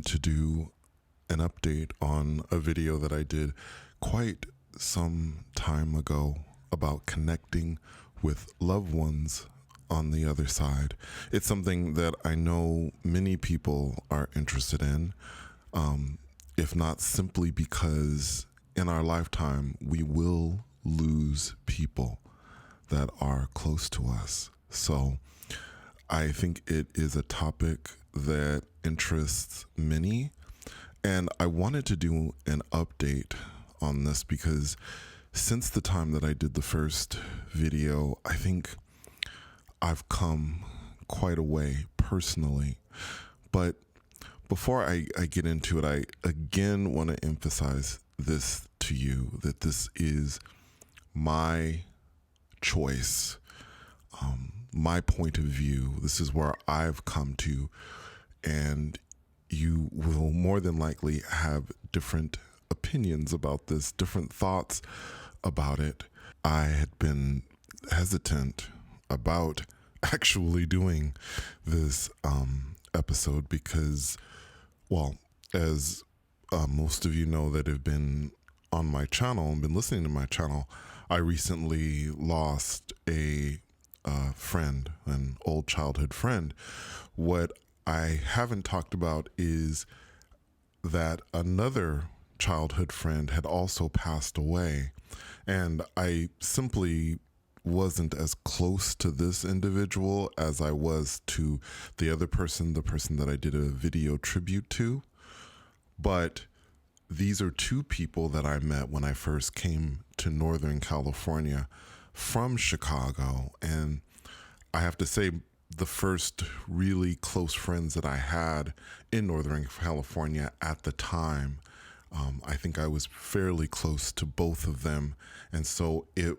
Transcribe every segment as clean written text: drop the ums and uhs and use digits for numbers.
to do an update on a video that I did quite some time ago about connecting with loved ones on the other side. It's something that I know many people are interested in, if not simply because in our lifetime we will lose people that are close to us. So I think it is a topic that interests many. And I wanted to do an update on this because since the time that I did the first video, I think I've come quite a way personally. But before I get into it, I again want to emphasize this to you, that this is my choice, my point of view. This is where I've come to, and you will more than likely have different opinions about this, different thoughts about it. I had been hesitant about actually doing this episode because, well, as most of you know that have been on my channel and been listening to my channel, I recently lost a friend, an old childhood friend. What I haven't talked about is that another childhood friend had also passed away, and I simply wasn't as close to this individual as I was to the other person, the person that I did a video tribute to. But these are two people that I met when I first came to Northern California from Chicago. And I have to say, the first really close friends that I had in Northern California at the time, I think I was fairly close to both of them. And so it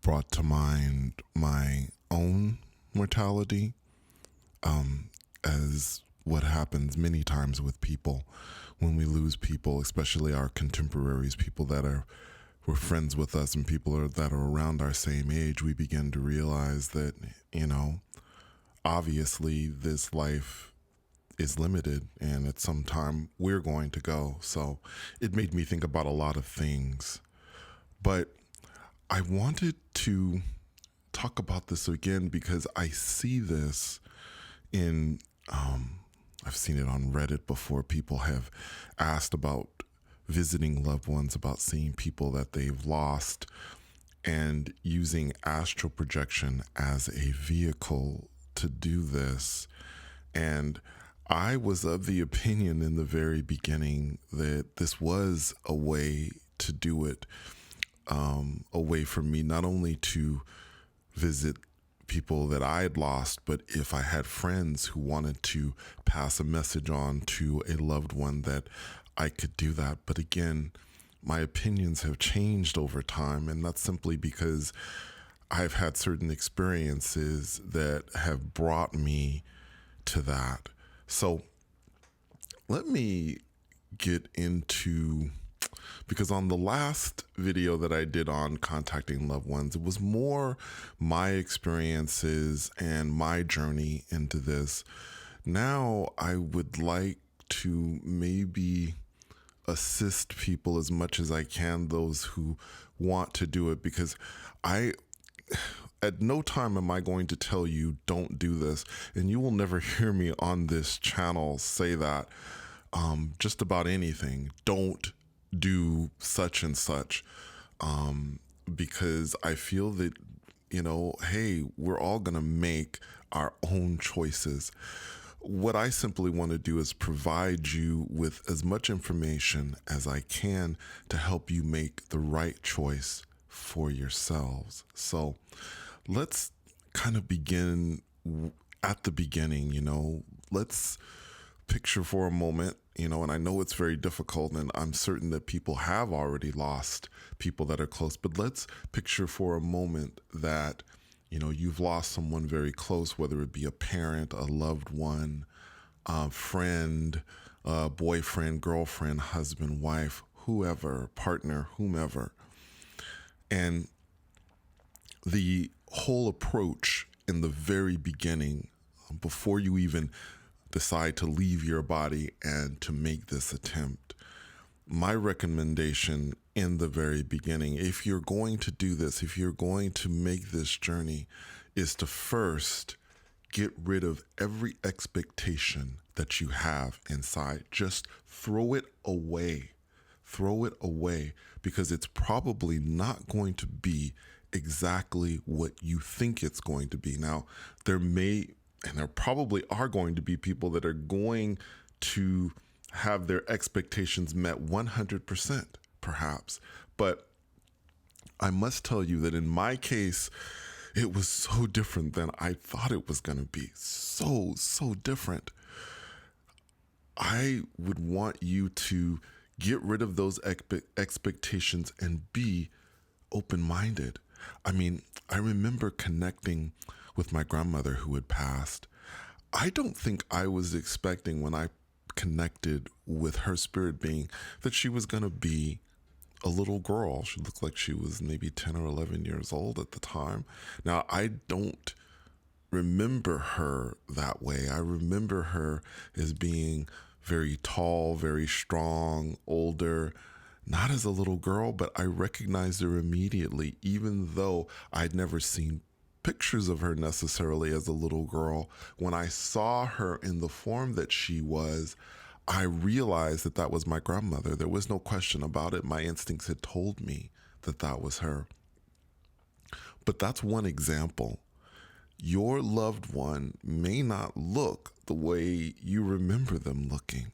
brought to mind my own mortality, as what happens many times with people when we lose people, especially our contemporaries, people that were friends with us and people that are around our same age. We begin to realize that, obviously this life is limited and at some time we're going to go. So it made me think about a lot of things. But I wanted to talk about this again because I see this in, I've seen it on Reddit before. People have asked about visiting loved ones, about seeing people that they've lost, and using astral projection as a vehicle to do this. And I was of the opinion in the very beginning that this was a way to do it, a way for me not only to visit people that I had lost, but if I had friends who wanted to pass a message on to a loved one, that I could do that. But again, my opinions have changed over time, and that's simply because I've had certain experiences that have brought me to that. So let me get into, because on the last video that I did on contacting loved ones, it was more my experiences and my journey into this. Now I would like to maybe assist people as much as I can, those who want to do it, because at no time am I going to tell you don't do this, and you will never hear me on this channel say that just about anything. Don't do such and such, because I feel that, hey, we're all gonna make our own choices. What I simply want to do is provide you with as much information as I can to help you make the right choice for yourselves. So let's kind of begin at the beginning. Let's picture for a moment, and I know it's very difficult, and I'm certain that people have already lost people that are close, but let's picture for a moment that, you've lost someone very close, whether it be a parent, a loved one, a friend, a boyfriend, girlfriend, husband, wife, whoever, partner, whomever. And the whole approach in the very beginning, before you even decide to leave your body and to make this attempt. My recommendation in the very beginning, if you're going to do this, if you're going to make this journey, is to first get rid of every expectation that you have inside. Just throw it away. Throw it away, because it's probably not going to be exactly what you think it's going to be. Now, there may, and there probably are going to be people that are going to have their expectations met 100%, perhaps. But I must tell you that in my case, it was so different than I thought it was going to be. So different. I would want you to get rid of those expectations and be open-minded. I mean, I remember connecting with my grandmother who had passed. I don't think I was expecting, when I connected with her spirit being, that she was going to be a little girl. She looked like she was maybe 10 or 11 years old at the time. Now, I don't remember her that way. I remember her as being very tall, very strong, older, not as a little girl, but I recognized her immediately, even though I'd never seen pictures of her necessarily as a little girl. When I saw her in the form that she was, I realized that that was my grandmother. There was no question about it. My instincts had told me that that was her. But that's one example. Your loved one may not look the way you remember them looking.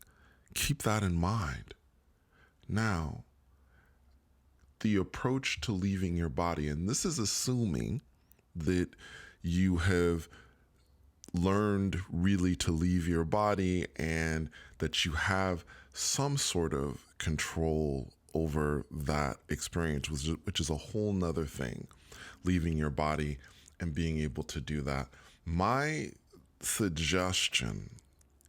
Keep that in mind. Now, the approach to leaving your body, and this is assuming that you have learned really to leave your body and that you have some sort of control over that experience, which is a whole nother thing, leaving your body and being able to do that. My suggestion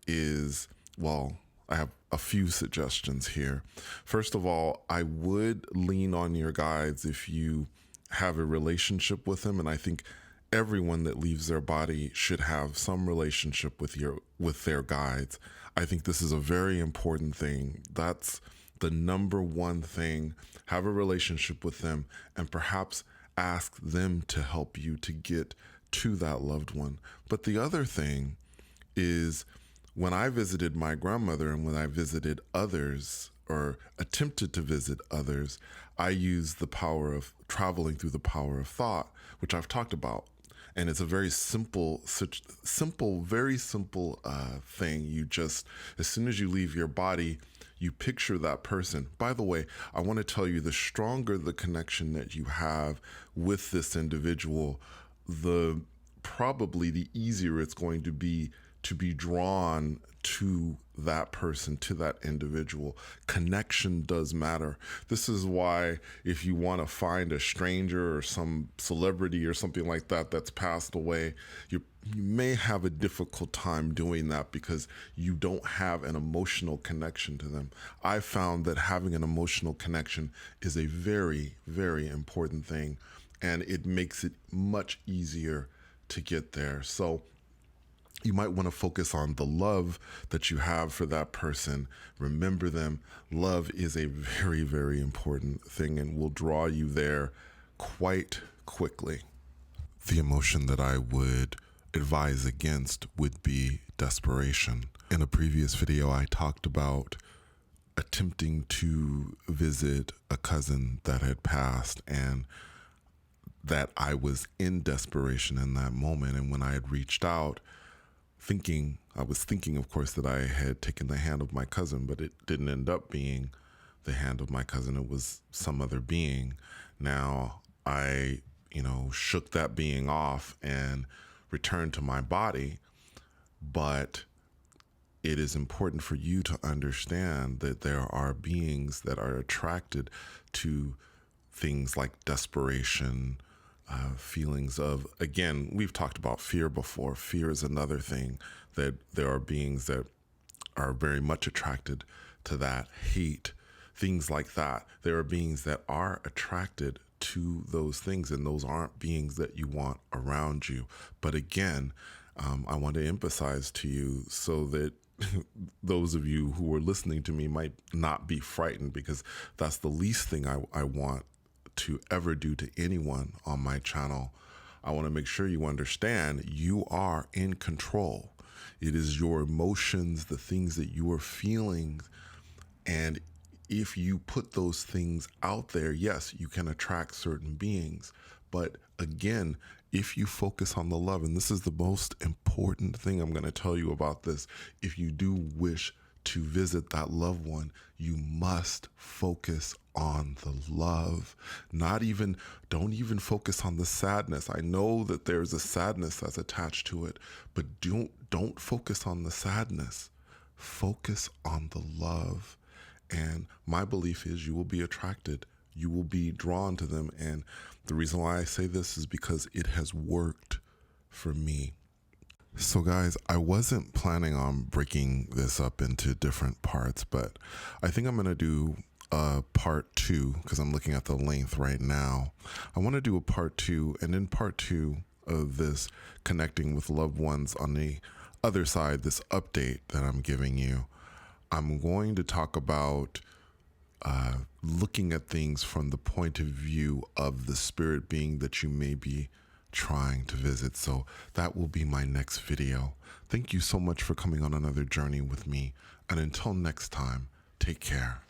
is, well, I have a few suggestions here. First of all, I would lean on your guides if you have a relationship with them, and I think everyone that leaves their body should have some relationship with their guides. I think this is a very important thing. That's the number one thing. Have a relationship with them and perhaps ask them to help you to get to that loved one. But the other thing is, when I visited my grandmother and when I visited others or attempted to visit others, I used the power of traveling through the power of thought, which I've talked about. And it's a very simple thing. You just, as soon as you leave your body, you picture that person. By the way, I want to tell you, the stronger the connection that you have with this individual, probably the easier it's going to be drawn to that person, to that individual. Connection does matter. This is why if you want to find a stranger or some celebrity or something like that that's passed away, you may have a difficult time doing that because you don't have an emotional connection to them. I found that having an emotional connection is a very, very important thing, and it makes it much easier to get there. So you might want to focus on the love that you have for that person. Remember them. Love is a very, very important thing and will draw you there quite quickly. The emotion that I would advise against would be desperation. In a previous video, I talked about attempting to visit a cousin that had passed, and that I was in desperation in that moment. And when I had reached out, I was thinking, of course, that I had taken the hand of my cousin, but it didn't end up being the hand of my cousin. It was some other being. Now, I, shook that being off and returned to my body. But it is important for you to understand that there are beings that are attracted to things like desperation, feelings of, again, we've talked about fear before. Fear is another thing, that there are beings that are very much attracted to that. Hate, things like that. There are beings that are attracted to those things, and those aren't beings that you want around you. But again, I want to emphasize to you so that those of you who are listening to me might not be frightened, because that's the least thing I want to ever do to anyone on my channel. I want to make sure you understand you are in control. It is your emotions, the things that you are feeling. And if you put those things out there, yes, you can attract certain beings. But again, if you focus on the love, and this is the most important thing I'm going to tell you about this, if you do wish to visit that loved one, you must focus on the love. Don't even focus on the sadness. I know that there's a sadness that's attached to it, but don't focus on the sadness. Focus on the love. And my belief is you will be attracted. You will be drawn to them. And the reason why I say this is because it has worked for me. So guys, I wasn't planning on breaking this up into different parts, but I think I'm going to do a part 2 because I'm looking at the length right now. I want to do a part 2, and in part 2 of this connecting with loved ones on the other side, this update that I'm giving you, I'm going to talk about looking at things from the point of view of the spirit being that you may be trying to visit. So that will be my next video. Thank you so much for coming on another journey with me. And until next time, take care.